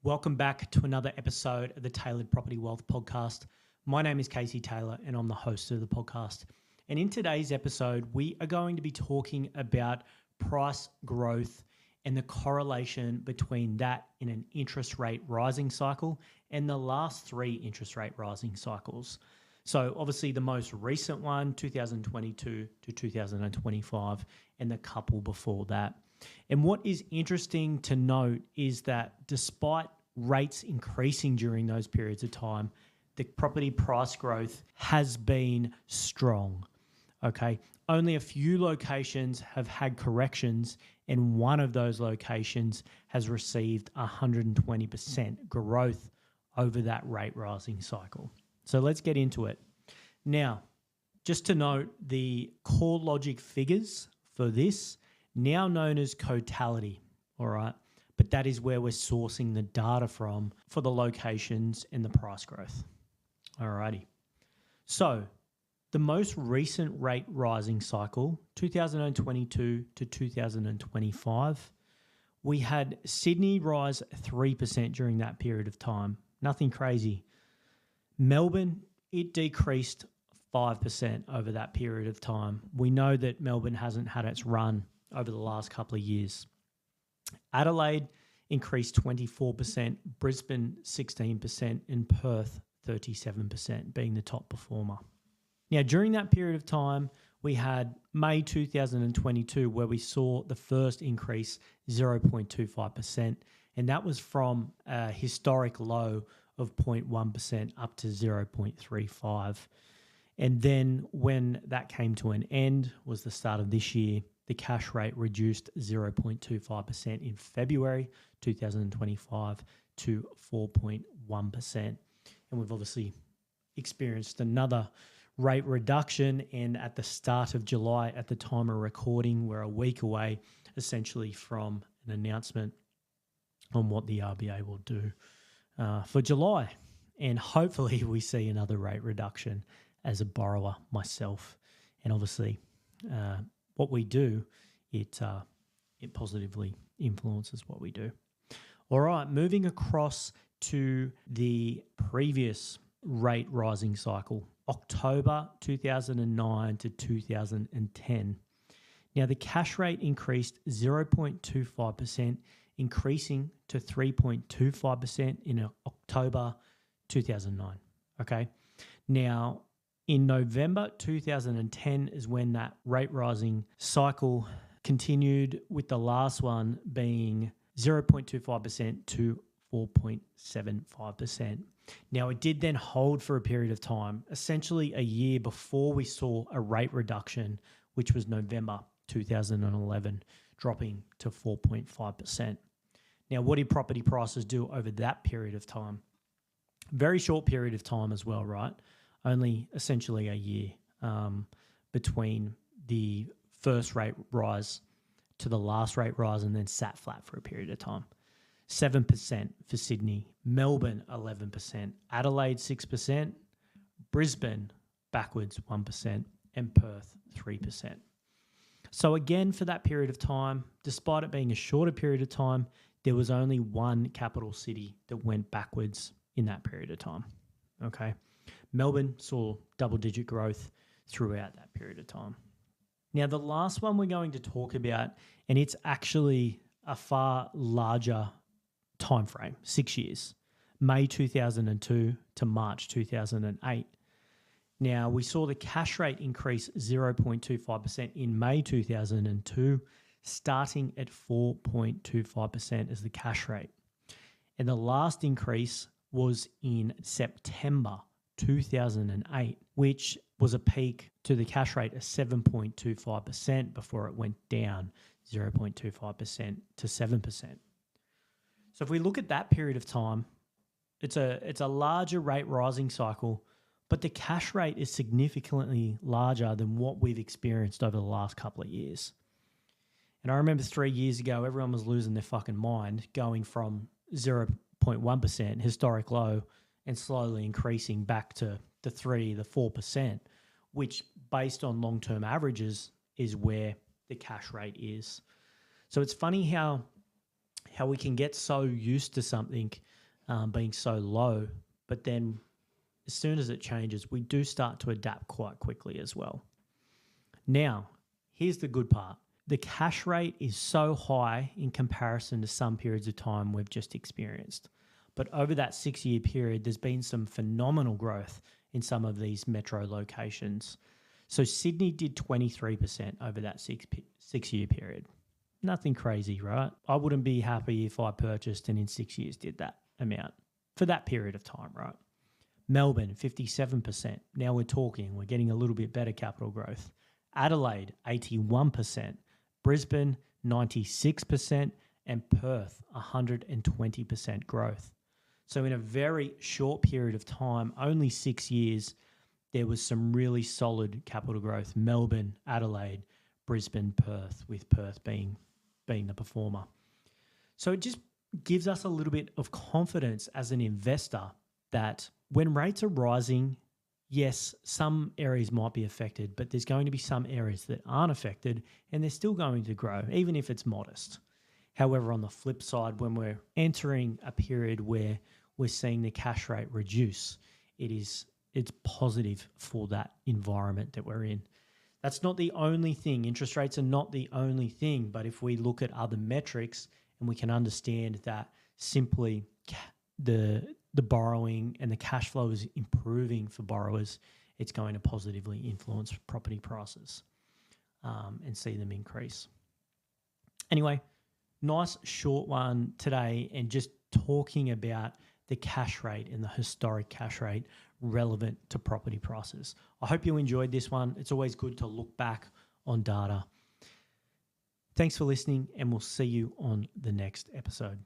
Welcome back to another episode of the Tailored Property Wealth Podcast. My name is Casey Taylor and I'm the host of the podcast. And in today's episode, we are going to be talking about price growth and the correlation between that in an interest rate rising cycle and the last three interest rate rising cycles. So obviously the most recent one, 2022 to 2025, and the couple before that. And what is interesting to note is that despite rates increasing during those periods of time, the property price growth has been strong. Okay. Only a few locations have had corrections, and one of those locations has received 120% growth over that rate rising cycle. So let's get into it. Now, just to note, the core logic figures for this, now known as totality, all right? But that is where we're sourcing the data from for the locations and the price growth. All righty. So the most recent rate rising cycle, 2022 to 2025, we had Sydney rise 3% during that period of time. Nothing crazy. Melbourne, it decreased 5% over that period of time. We know that Melbourne hasn't had its run over the last couple of years. Adelaide increased 24%, Brisbane 16%, and Perth 37%, being the top performer. Now, during that period of time, we had May 2022, where we saw the first increase, 0.25%, and that was from a historic low of 0.1% up to 0.35%. And then when that came to an end was the start of this year. The cash rate reduced 0.25% in February 2025 to 4.1%. And we've obviously experienced another rate reduction. And at the start of July, at the time of recording, we're a week away essentially from an announcement on what the RBA will do for July. And hopefully we see another rate reduction as a borrower myself. And obviously what we do, it positively influences what we do. All right, moving across to the previous rate rising cycle, October 2009 to 2010. Now, the cash rate increased 0.25%, increasing to 3.25% in October 2009. Okay. Now, in November 2010 is when that rate rising cycle continued, with the last one being 0.25% to 4.75%. Now, it did then hold for a period of time, essentially a year before we saw a rate reduction, which was November 2011, dropping to 4.5%. Now, what did property prices do over that period of time? Very short period of time as well, right? Only essentially a year between the first rate rise to the last rate rise, and then sat flat for a period of time. 7% for Sydney, Melbourne 11%, Adelaide 6%, Brisbane backwards 1%, and Perth 3%. So again, for that period of time, despite it being a shorter period of time, there was only one capital city that went backwards in that period of time. Okay. Melbourne saw double-digit growth throughout that period of time. Now, the last one we're going to talk about, and it's actually a far larger time frame, 6 years, May 2002 to March 2008. Now, we saw the cash rate increase 0.25% in May 2002, starting at 4.25% as the cash rate. And the last increase was in September 2008, which was a peak to the cash rate of 7.25% before it went down 0.25% to 7%. So if we look at that period of time, it's a larger rate rising cycle, but the cash rate is significantly larger than what we've experienced over the last couple of years. And I remember 3 years ago, everyone was losing their fucking mind, going from 0.1% historic low and slowly increasing back to the 3, the 4%, which based on long-term averages is where the cash rate is. So it's funny how how we can get so used to something being so low, but then as soon as it changes, we do start to adapt quite quickly as well. Now, here's the good part. The cash rate is so high in comparison to some periods of time we've just experienced. But over that 6-year period, there's been some phenomenal growth in some of these metro locations. So Sydney did 23% over that six-year period. Nothing crazy, right? I wouldn't be happy if I purchased and in 6 years did that amount for that period of time, right? Melbourne, 57%. Now we're getting a little bit better capital growth. Adelaide, 81%. Brisbane, 96%. And Perth, 120% growth. So in a very short period of time, only 6 years, there was some really solid capital growth. Melbourne, Adelaide, Brisbane, Perth, with Perth being the performer. So it just gives us a little bit of confidence as an investor that when rates are rising, yes, some areas might be affected, but there's going to be some areas that aren't affected and they're still going to grow, even if it's modest. However, on the flip side, when we're entering a period where we're seeing the cash rate reduce, it's positive for that environment that we're in. That's not the only thing. Interest rates are not the only thing, but if we look at other metrics and we can understand that simply the borrowing and the cash flow is improving for borrowers, it's going to positively influence property prices and see them increase. Anyway, nice short one today, and just talking about the cash rate and the historic cash rate relevant to property prices. I hope you enjoyed this one. It's always good to look back on data. Thanks for listening, and we'll see you on the next episode.